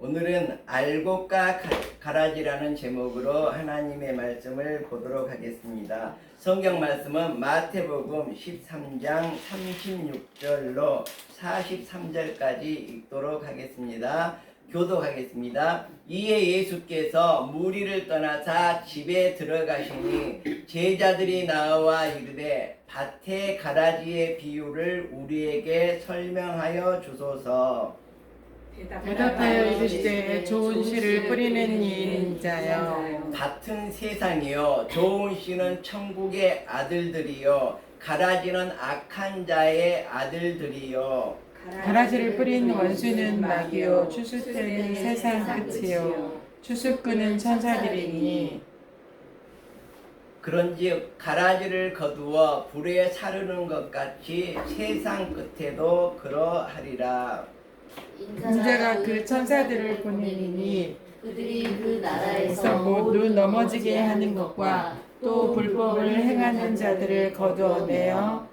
오늘은 알곡과 가라지라는 제목으로 하나님의 말씀을 보도록 하겠습니다. 성경 말씀은 마태복음 13장 36절로 43절까지 읽도록 하겠습니다. 교독하겠습니다. 이에 예수께서 무리를 떠나사 집에 들어가시니 제자들이 나와 이르되 밭의 가라지의 비유를 우리에게 설명하여 주소서. 대답하여 이르시되 좋은 씨를 뿌리는 이인 자여, 밭은 세상이요 좋은 씨는 천국의 아들들이요 가라지는 악한 자의 아들들이요. 가라지를 뿌린 원수는 마귀요 추수꾼은 세상 끝이요 추수꾼은 천사들이니, 그런즉 가라지를 거두어 불에 사르는 것 같이 세상 끝에도 그러하리라. 인자가 그 천사들을 보내리니 그들이 그 나라에서 모두 넘어지게 하는 것과 또 불법을 행하는 자들을 거두어내어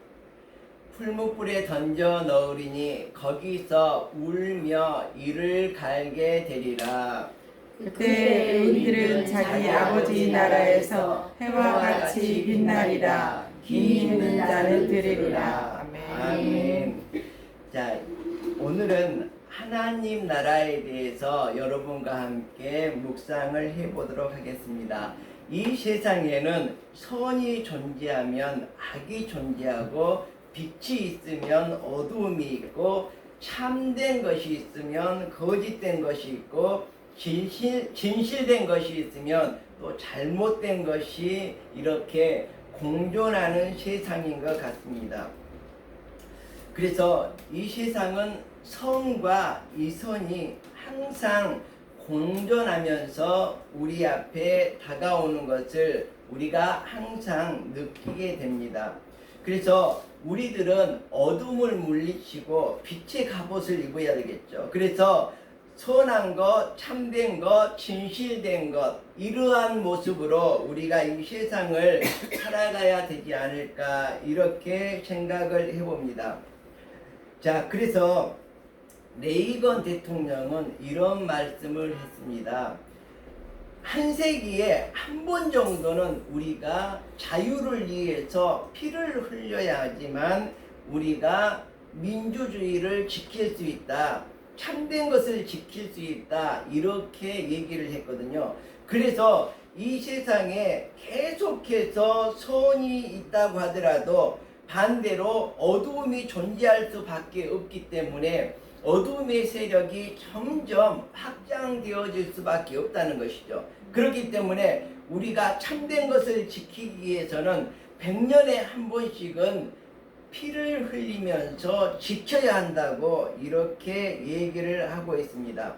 풀무불에 던져 넣으리니 거기서 울며 이를 갈게 되리라. 그때 의인들은 자기 아버지 나라에서 해와 같이 빛나리라. 귀 있는 자는 들으리라. 아멘. 자, 오늘은 하나님 나라에 대해서 여러분과 함께 묵상을 해보도록 하겠습니다. 이 세상에는 선이 존재하면 악이 존재하고 빛이 있으면 어두움이 있고 참된 것이 있으면 거짓된 것이 있고 진실된 것이 있으면 또 잘못된 것이 이렇게 공존하는 세상인 것 같습니다. 그래서 이 세상은 선과 이선이 항상 공존하면서 우리 앞에 다가오는 것을 우리가 항상 느끼게 됩니다. 그래서 우리들은 어둠을 물리치고 빛의 갑옷을 입어야 되겠죠. 그래서 선한 것, 참된 것, 진실된 것, 이러한 모습으로 우리가 이 세상을 살아가야 되지 않을까 이렇게 생각을 해봅니다. 자, 그래서 레이건 대통령은 이런 말씀을 했습니다. 한 세기에 한 번 정도는 우리가 자유를 위해서 피를 흘려야 하지만 우리가 민주주의를 지킬 수 있다. 참된 것을 지킬 수 있다. 이렇게 얘기를 했거든요. 그래서 이 세상에 계속해서 선이 있다고 하더라도 반대로 어두움이 존재할 수밖에 없기 때문에 어둠의 세력이 점점 확장되어질 수밖에 없다는 것이죠. 그렇기 때문에 우리가 참된 것을 지키기 위해서는 100년에 한 번씩은 피를 흘리면서 지켜야 한다고 이렇게 얘기를 하고 있습니다.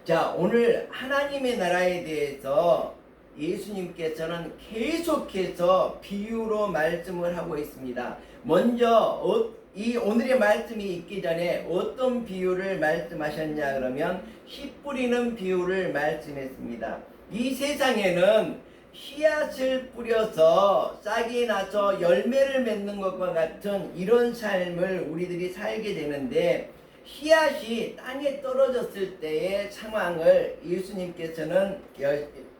자, 오늘 하나님의 나라에 대해서 예수님께서는 계속해서 비유로 말씀을 하고 있습니다. 먼저 이 오늘의 말씀이 있기 전에 어떤 비유를 말씀하셨냐 그러면 씨 뿌리는 비유를 말씀했습니다. 이 세상에는 씨앗을 뿌려서 싹이 나서 열매를 맺는 것과 같은 이런 삶을 우리들이 살게 되는데, 씨앗이 땅에 떨어졌을 때의 상황을 예수님께서는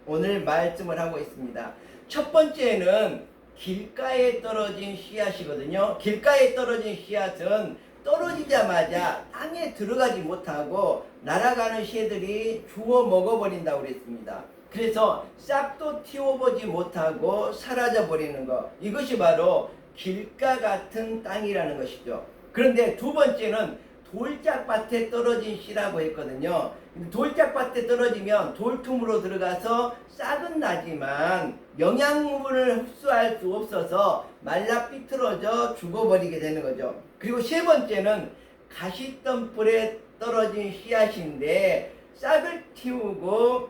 오늘 말씀을 하고 있습니다. 첫 번째는 길가에 떨어진 씨앗이거든요. 길가에 떨어진 씨앗은 떨어지자마자 땅에 들어가지 못하고 날아가는 새들이 주워 먹어버린다고 그랬습니다. 그래서 싹도 틔워보지 못하고 사라져버리는 것, 이것이 바로 길가 같은 땅이라는 것이죠. 그런데 두 번째는 돌짝밭에 떨어진 씨라고 했거든요. 돌짝밭에 떨어지면 돌틈으로 들어가서 싹은 나지만 영양분을 흡수할 수 없어서 말라 삐뚤어져 죽어버리게 되는 거죠. 그리고 세 번째는 가시덤불에 떨어진 씨앗인데 싹을 틔우고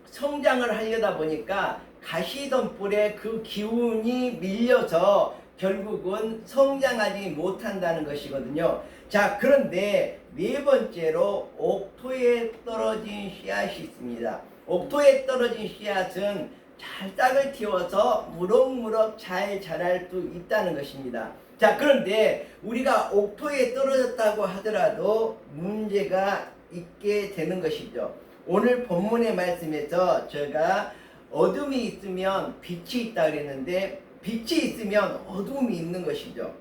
성장을 하려다 보니까 가시덤불에 그 기운이 밀려서 결국은 성장하지 못한다는 것이거든요. 자, 그런데 네 번째로 옥토에 떨어진 씨앗이 있습니다. 옥토에 떨어진 씨앗은 잘 싹을 틔워서 무럭무럭 잘 자랄 수 있다는 것입니다. 자, 그런데 우리가 옥토에 떨어졌다고 하더라도 문제가 있게 되는 것이죠. 오늘 본문의 말씀에서 제가 어둠이 있으면 빛이 있다 그랬는데 빛이 있으면 어둠이 있는 것이죠.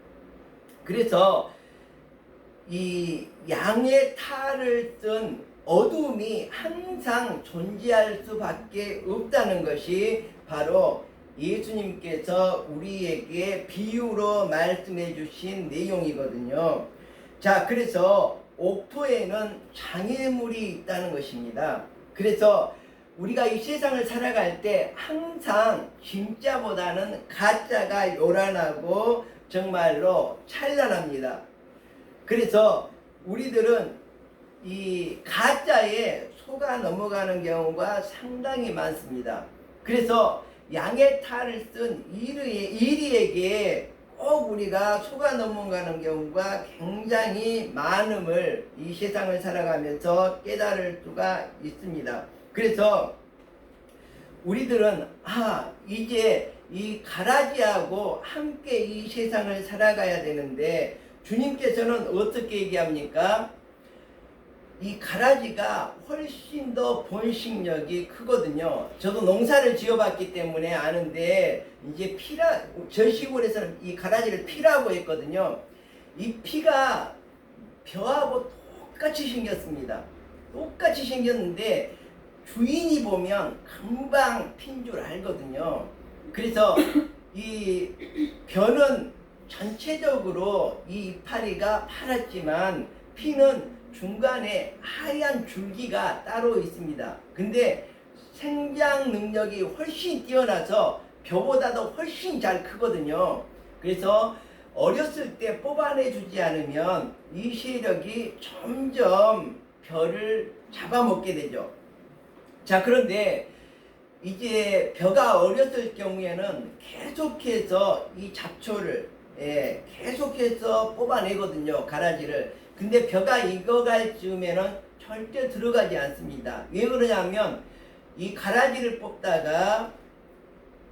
그래서 이 양의 탈을 쓴 어둠이 항상 존재할 수밖에 없다는 것이 바로 예수님께서 우리에게 비유로 말씀해 주신 내용이거든요. 자, 그래서 옥토에는 장애물이 있다는 것입니다. 그래서 우리가 이 세상을 살아갈 때 항상 진짜보다는 가짜가 요란하고 정말로 찬란합니다. 그래서 우리들은 이 가짜에 속아 넘어가는 경우가 상당히 많습니다. 그래서 양의 탈을 쓴 이리에게 꼭 우리가 속아 넘어가는 경우가 굉장히 많음을 이 세상을 살아가면서 깨달을 수가 있습니다. 그래서 우리들은 이제 이 가라지하고 함께 이 세상을 살아가야 되는데 주님께서는 어떻게 얘기합니까? 이 가라지가 훨씬 더 번식력이 크거든요. 저도 농사를 지어봤기 때문에 아는데 이제 저 시골에서는 이 가라지를 피라고 했거든요. 이 피가 벼하고 똑같이 생겼습니다. 똑같이 생겼는데 주인이 보면 금방 핀 줄 알거든요. 그래서 이 벼는 전체적으로 이 이파리가 파랗지만 피는 중간에 하얀 줄기가 따로 있습니다. 근데 생장 능력이 훨씬 뛰어나서 벼보다도 훨씬 잘 크거든요. 그래서 어렸을 때 뽑아내 주지 않으면 이 세력이 점점 벼를 잡아먹게 되죠. 자, 그런데 이제 벼가 어렸을 경우에는 계속해서 이 잡초를 계속해서 뽑아내거든요. 가라지를. 근데 벼가 익어갈 즈음에는 절대 들어가지 않습니다. 왜 그러냐면 이 가라지를 뽑다가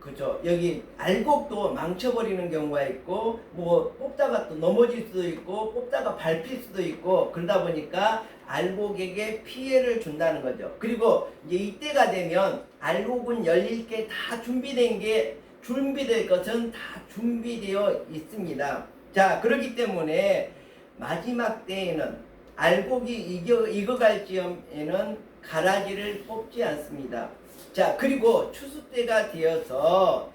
그죠, 여기 알곡도 망쳐버리는 경우가 있고 뭐 뽑다가 또 넘어질 수도 있고 뽑다가 밟힐 수도 있고 그러다 보니까 알곡에게 피해를 준다는 거죠. 그리고 이제 이때가 되면 알곡은 열릴 게 다 준비될 것은 다 준비되어 있습니다. 자, 그렇기 때문에 마지막 때에는 알곡이 익어갈 즈음에는 가라지를 뽑지 않습니다. 자, 그리고 추수 때가 되어서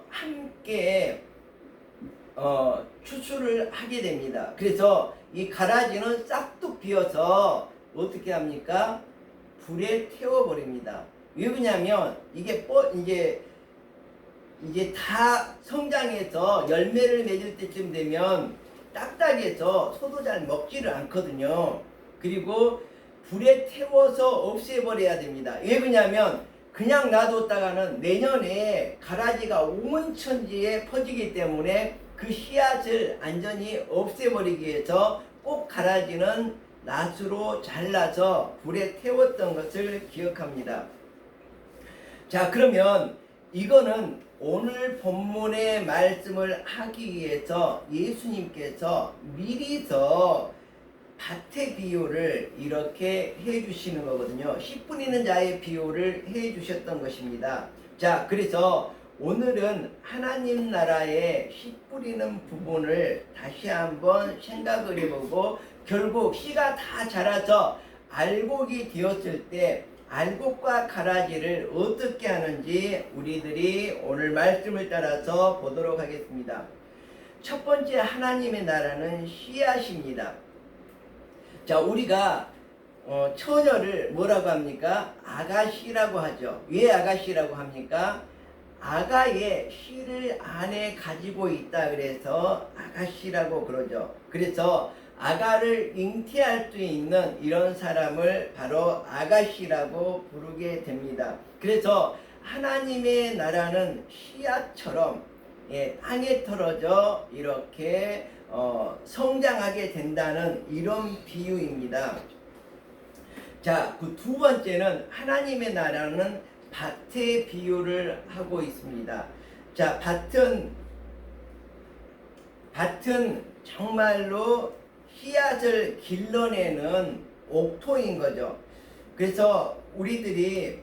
함께 추수를 하게 됩니다. 그래서 이 가라지는 싹둑 비어서 어떻게 합니까? 불에 태워버립니다. 왜 그러냐면 이게 이제 다 성장해서 열매를 맺을 때쯤 되면 딱딱해서 소도 잘 먹지를 않거든요. 그리고 불에 태워서 없애버려야 됩니다. 왜 그러냐면 그냥 놔뒀다가는 내년에 가라지가 온 천지에 퍼지기 때문에 그 씨앗을 완전히 없애버리기 위해서 꼭 가라지는 낫으로 잘라서 불에 태웠던 것을 기억합니다. 자, 그러면 이거는 오늘 본문의 말씀을 하기 위해서 예수님께서 미리서 밭의 비유를 이렇게 해주시는 거거든요. 씨 뿌리는 자의 비유를 해주셨던 것입니다. 자, 그래서 오늘은 하나님 나라의 씨 뿌리는 부분을 다시 한번 생각을 해보고 결국 씨가 다 자라서 알곡이 되었을 때 알곡과 가라지를 어떻게 하는지 우리들이 오늘 말씀을 따라서 보도록 하겠습니다. 첫 번째, 하나님의 나라는 씨앗입니다. 자, 우리가 처녀를 뭐라고 합니까? 아가씨라고 하죠. 왜 아가씨라고 합니까? 아가의 씨를 안에 가지고 있다 그래서 아가씨라고 그러죠. 그래서 아가를 잉태할 수 있는 이런 사람을 바로 아가씨라고 부르게 됩니다. 그래서 하나님의 나라는 씨앗처럼 땅에 떨어져 이렇게 성장하게 된다는 이런 비유입니다. 자, 그 두 번째는 하나님의 나라는 밭의 비유를 하고 있습니다. 자, 밭은 정말로 씨앗을 길러내는 옥토인 거죠. 그래서 우리들이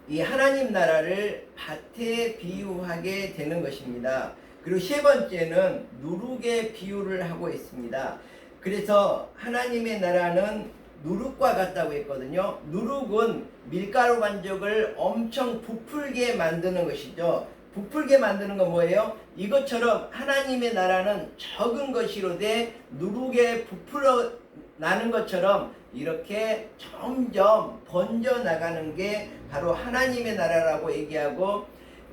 이 하나님 나라를 밭에 비유하게 되는 것입니다. 그리고 세 번째는 누룩의 비유를 하고 있습니다. 그래서 하나님의 나라는 누룩과 같다고 했거든요. 누룩은 밀가루 반죽을 엄청 부풀게 만드는 것이죠. 부풀게 만드는 건 뭐예요? 이것처럼 하나님의 나라는 적은 것이로되 누룩에 부풀어 나는 것처럼 이렇게 점점 번져 나가는 게 바로 하나님의 나라라고 얘기하고,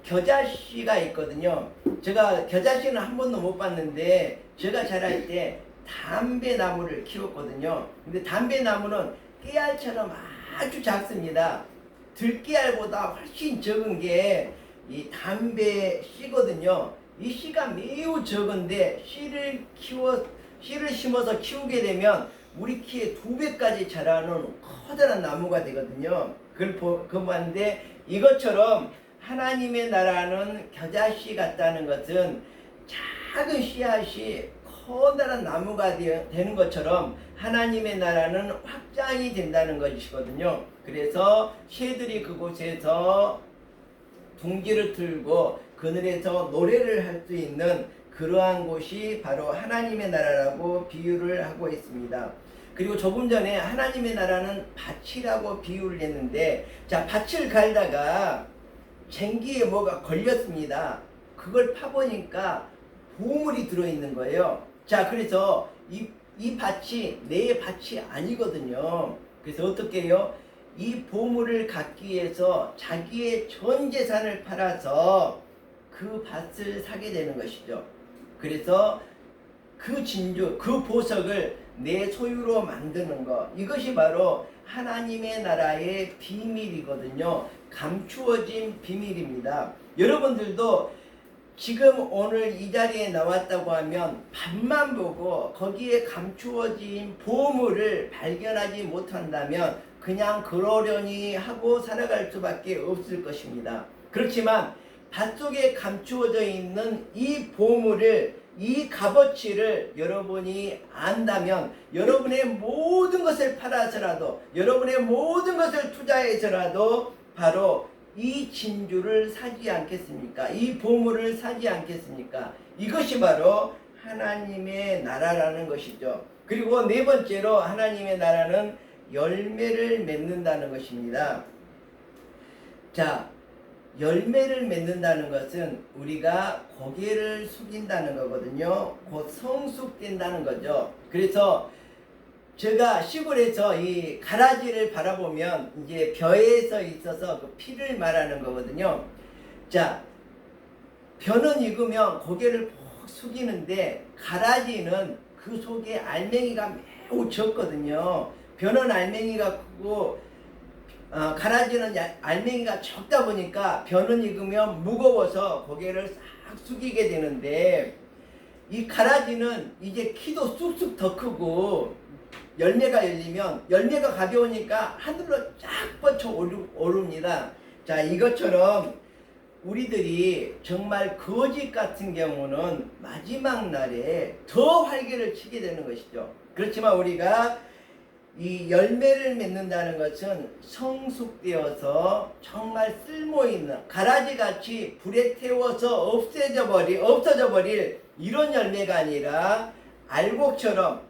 겨자씨가 있거든요. 제가 겨자씨는 한 번도 못 봤는데 제가 자랄 때 담배나무를 키웠거든요. 근데 담배나무는 깨알처럼 아주 작습니다. 들깨알보다 훨씬 적은 게 이 담배 씨거든요. 이 씨가 매우 적은데 씨를 심어서 키우게 되면 우리 키의 2배까지 자라는 커다란 나무가 되거든요. 그걸 봤는데, 이것처럼 하나님의 나라는 겨자씨 같다는 것은 작은 씨앗이 커다란 나무가 되는 것처럼 하나님의 나라는 확장이 된다는 것이거든요. 그래서 새들이 그곳에서 둥지를 틀고 그늘에서 노래를 할 수 있는 그러한 곳이 바로 하나님의 나라라고 비유를 하고 있습니다. 그리고 조금 전에 하나님의 나라는 밭이라고 비유를 했는데, 자, 밭을 갈다가 쟁기에 뭐가 걸렸습니다. 그걸 파보니까 보물이 들어있는 거예요. 자, 그래서 이 밭이 내 밭이 아니거든요. 그래서 어떻게 해요? 이 보물을 갖기 위해서 자기의 전 재산을 팔아서 그 밭을 사게 되는 것이죠. 그래서 그 진주, 그 보석을 내 소유로 만드는 것, 이것이 바로 하나님의 나라의 비밀이거든요. 감추어진 비밀입니다. 여러분들도 지금 오늘 이 자리에 나왔다고 하면 밭만 보고 거기에 감추어진 보물을 발견하지 못한다면 그냥 그러려니 하고 살아갈 수밖에 없을 것입니다. 그렇지만 밭 속에 감추어져 있는 이 보물을, 이 값어치를 여러분이 안다면 여러분의 모든 것을 팔아서라도, 여러분의 모든 것을 투자해서라도 바로 이 진주를 사지 않겠습니까? 이 보물을 사지 않겠습니까? 이것이 바로 하나님의 나라라는 것이죠. 그리고 네 번째로 하나님의 나라는 열매를 맺는다는 것입니다. 자, 열매를 맺는다는 것은 우리가 고개를 숙인다는 거거든요. 곧 성숙된다는 거죠. 그래서 제가 시골에서 이 가라지를 바라보면 이제 벼에서 있어서 그 피를 말하는 거거든요. 자, 벼는 익으면 고개를 푹 숙이는데 가라지는 그 속에 알맹이가 매우 적거든요. 벼는 알맹이가 크고 가라지는 알맹이가 적다 보니까 벼는 익으면 무거워서 고개를 싹 숙이게 되는데, 이 가라지는 이제 키도 쑥쑥 더 크고 열매가 열리면 열매가 가벼우니까 하늘로 쫙 뻗쳐 오릅니다. 자, 이것처럼 우리들이 정말 거짓 같은 경우는 마지막 날에 더 활개를 치게 되는 것이죠. 그렇지만 우리가 이 열매를 맺는다는 것은 성숙되어서 정말 쓸모있는 가라지같이 불에 태워서 없어져 버릴 이런 열매가 아니라 알곡처럼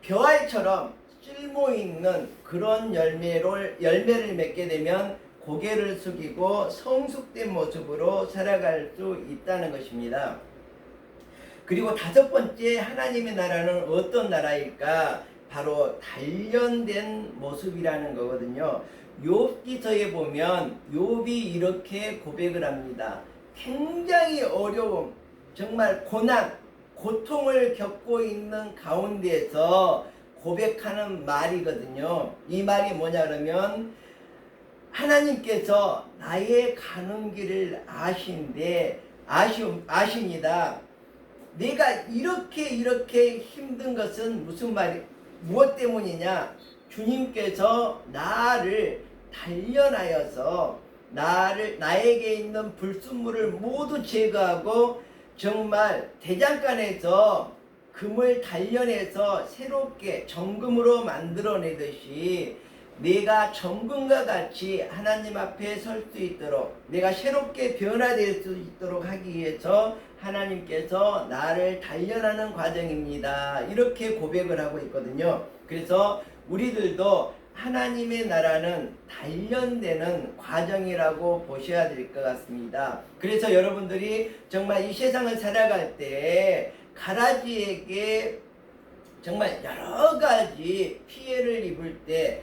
벼알처럼 쓸모있는 그런 열매를 맺게 되면 고개를 숙이고 성숙된 모습으로 살아갈 수 있다는 것입니다. 그리고 다섯 번째, 하나님의 나라는 어떤 나라일까? 바로 단련된 모습이라는 거거든요. 욥기서에 보면 욥이 이렇게 고백을 합니다. 굉장히 어려움, 정말 고난, 고통을 겪고 있는 가운데서 고백하는 말이거든요. 이 말이 뭐냐 그러면, 하나님께서 나의 가는 길을 아십니다. 내가 이렇게 힘든 것은 무엇 때문이냐? 주님께서 나를 단련하여서 나에게 있는 불순물을 모두 제거하고 정말 대장간에서 금을 단련해서 새롭게 정금으로 만들어내듯이 내가 정금과 같이 하나님 앞에 설 수 있도록, 내가 새롭게 변화될 수 있도록 하기 위해서 하나님께서 나를 단련하는 과정입니다. 이렇게 고백을 하고 있거든요. 그래서 우리들도 하나님의 나라는 단련되는 과정이라고 보셔야 될 것 같습니다. 그래서 여러분들이 정말 이 세상을 살아갈 때 가라지에게 정말 여러 가지 피해를 입을 때,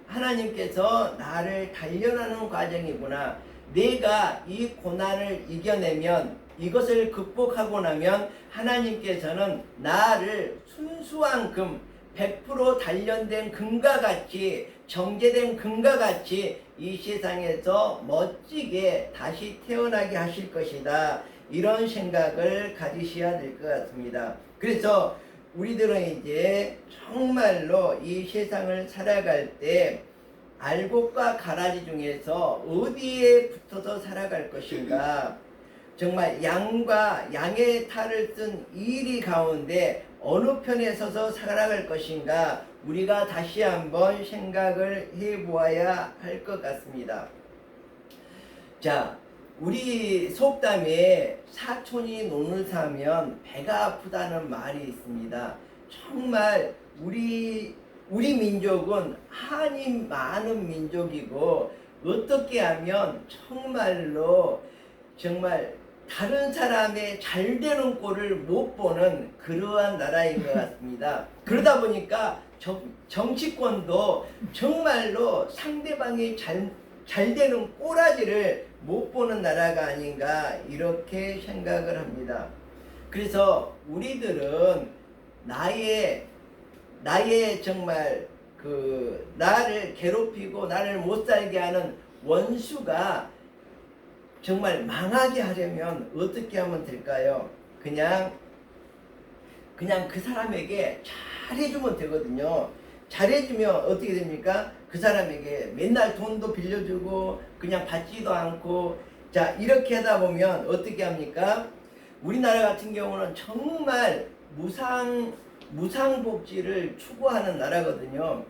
하나님께서 나를 단련하는 과정이구나. 내가 이 고난을 이겨내면, 이것을 극복하고 나면 하나님께서는 나를 순수한 금, 100% 단련된 금과 같이, 정제된 금과 같이 이 세상에서 멋지게 다시 태어나게 하실 것이다. 이런 생각을 가지셔야 될 것 같습니다. 그래서 우리들은 이제 정말로 이 세상을 살아갈 때 알곡과 가라지 중에서 어디에 붙어서 살아갈 것인가, 정말 양의 탈을 쓴 이리 가운데 어느 편에 서서 살아갈 것인가, 우리가 다시 한번 생각을 해보아야 할 것 같습니다. 자, 우리 속담에 사촌이 논을 사면 배가 아프다는 말이 있습니다. 정말 우리 민족은 한이 많은 민족이고, 어떻게 하면 정말로 정말 다른 사람의 잘 되는 꼴을 못 보는 그러한 나라인 것 같습니다. 그러다 보니까 정치권도 정말로 상대방이 잘 되는 꼬라지를 못 보는 나라가 아닌가, 이렇게 생각을 합니다. 그래서 우리들은 나의 정말 나를 괴롭히고 나를 못 살게 하는 원수가 정말 망하게 하려면 어떻게 하면 될까요? 그냥 그 사람에게 잘해주면 되거든요. 잘해주면 어떻게 됩니까? 그 사람에게 맨날 돈도 빌려주고 그냥 받지도 않고, 자, 이렇게 하다 보면 어떻게 합니까? 우리나라 같은 경우는 정말 무상복지를 추구하는 나라거든요.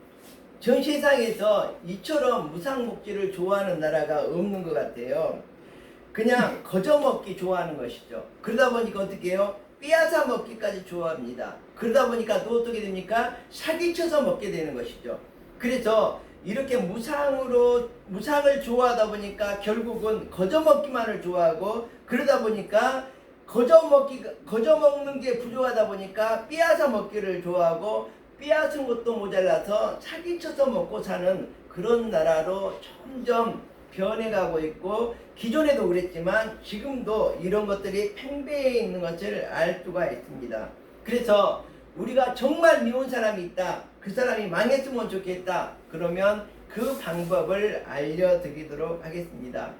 전 세상에서 이처럼 무상복지를 좋아하는 나라가 없는 것 같아요. 그냥 거저먹기 좋아하는 것이죠. 그러다 보니까 어떻게 해요? 빼앗아 먹기까지 좋아합니다. 그러다 보니까 또 어떻게 됩니까? 사기쳐서 먹게 되는 것이죠. 그래서 이렇게 무상을 좋아하다 보니까 결국은 거저먹기만을 좋아하고, 그러다 보니까 거저먹는 게 부족하다 보니까 빼앗아 먹기를 좋아하고, 빼앗은 것도 모자라서 사기쳐서 먹고 사는 그런 나라로 점점 변해가고 있고, 기존에도 그랬지만 지금도 이런 것들이 팽배해 있는 것을 알 수가 있습니다. 그래서 우리가 정말 미운 사람이 있다, 그 사람이 망했으면 좋겠다, 그러면 그 방법을 알려드리도록 하겠습니다.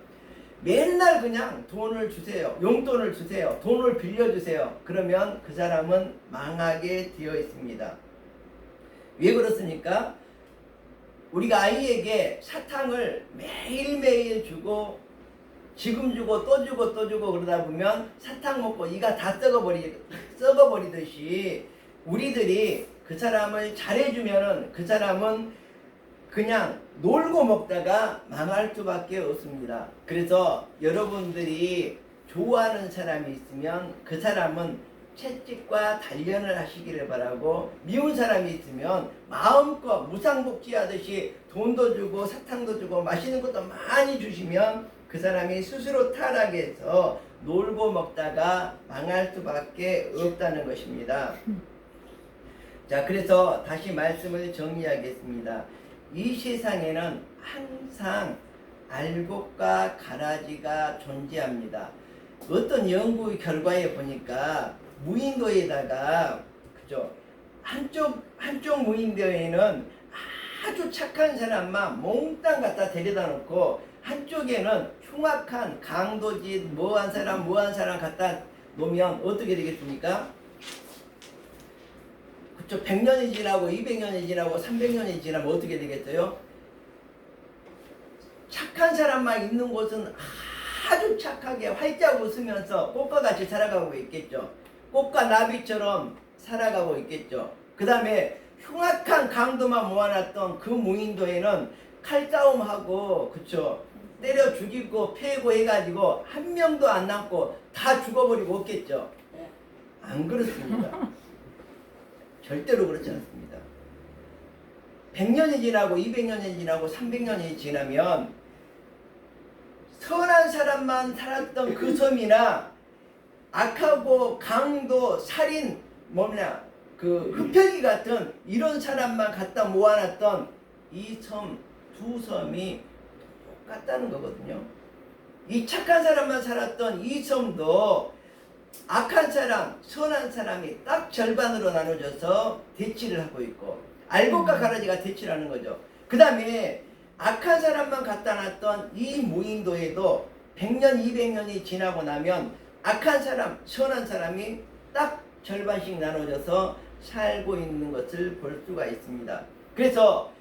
맨날 그냥 돈을 주세요, 용돈을 주세요, 돈을 빌려주세요. 그러면 그 사람은 망하게 되어 있습니다. 왜 그렇습니까? 우리가 아이에게 사탕을 매일매일 주고, 지금 주고 또 주고 또 주고 그러다 보면 사탕 먹고 이가 다 썩어버리듯이, 우리들이 그 사람을 잘해주면은 그 사람은 그냥 놀고 먹다가 망할 수밖에 없습니다. 그래서 여러분들이 좋아하는 사람이 있으면 그 사람은 채찍과 단련을 하시기를 바라고, 미운 사람이 있으면 마음껏 무상복지하듯이 돈도 주고 사탕도 주고 맛있는 것도 많이 주시면 그 사람이 스스로 타락해서 놀고 먹다가 망할 수밖에 없다는 것입니다. 자, 그래서 다시 말씀을 정리하겠습니다. 이 세상에는 항상 알곡과 가라지가 존재합니다. 어떤 연구 결과에 보니까 무인도에다가, 그죠, 한쪽 무인도에는 아주 착한 사람만 몽땅 갖다 데려다 놓고, 한쪽에는 흉악한 강도짓 뭐한 사람 갖다 놓으면 어떻게 되겠습니까? 그쵸, 100년이 지나고 200년이 지나고 300년이 지나면 어떻게 되겠어요? 착한 사람만 있는 곳은 아주 착하게 활짝 웃으면서 꽃과 같이 살아가고 있겠죠. 꽃과 나비처럼 살아가고 있겠죠. 그 다음에 흉악한 강도만 모아놨던 그 무인도에는 칼싸움하고 그쵸, 때려 죽이고 패고 해가지고 한 명도 안 남고 다 죽어버리고 없겠죠. 안 그렇습니다. 절대로 그렇지 않습니다. 100년이 지나고 200년이 지나고 300년이 지나면 선한 사람만 살았던 그 섬이나 악하고 강도 살인 그 흡혈귀 같은 이런 사람만 갖다 모아놨던 이 섬, 두 섬이 똑같다는 거거든요. 이 착한 사람만 살았던 이 섬도 악한 사람, 선한 사람이 딱 절반으로 나눠져서 대치를 하고 있고, 알곡과 가라지가 대치를 하는 거죠. 그 다음에 악한 사람만 갖다 놨던 이 무인도에도 100년, 200년이 지나고 나면 악한 사람, 선한 사람이 딱 절반씩 나눠져서 살고 있는 것을 볼 수가 있습니다. 그래서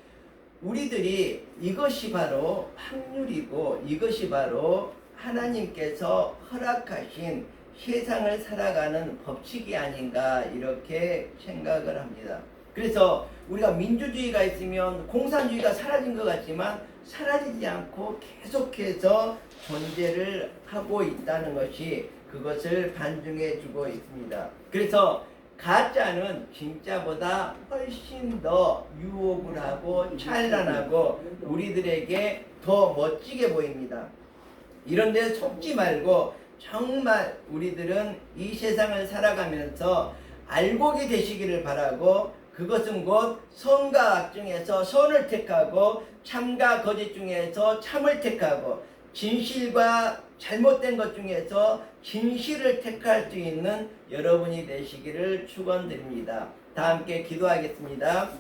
우리들이 이것이 바로 확률이고 이것이 바로 하나님께서 허락하신 세상을 살아가는 법칙이 아닌가 이렇게 생각을 합니다. 그래서 우리가 민주주의가 있으면 공산주의가 사라진 것 같지만 사라지지 않고 계속해서 존재를 하고 있다는 것이 그것을 반증해 주고 있습니다. 그래서 가짜는 진짜보다 훨씬 더 유혹을 하고 찬란하고 우리들에게 더 멋지게 보입니다. 이런데 속지 말고 정말 우리들은 이 세상을 살아가면서 알곡이 되시기를 바라고, 그것은 곧 선과 악 중에서 선을 택하고 참과 거짓 중에서 참을 택하고 진실과 잘못된 것 중에서 진실을 택할 수 있는 여러분이 되시기를 축원드립니다. 다 함께 기도하겠습니다.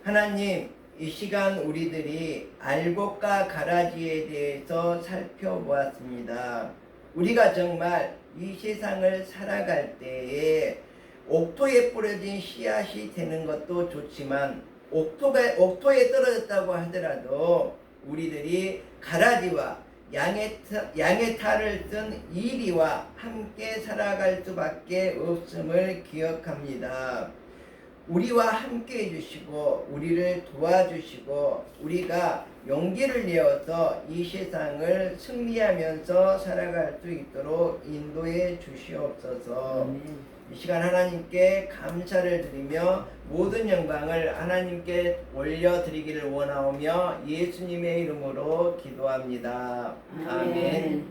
하나님, 이 시간 우리들이 알곡과 가라지에 대해서 살펴보았습니다. 우리가 정말 이 세상을 살아갈 때에 옥토에 뿌려진 씨앗이 되는 것도 좋지만 옥토에 떨어졌다고 하더라도 우리들이 가라지와 양의 탈을 쓴 이리와 함께 살아갈 수밖에 없음을 기억합니다. 우리와 함께 해주시고 우리를 도와주시고 우리가 용기를 내어서 이 세상을 승리하면서 살아갈 수 있도록 인도해 주시옵소서. 이 시간 하나님께 감사를 드리며 모든 영광을 하나님께 올려드리기를 원하오며 예수님의 이름으로 기도합니다. 아멘.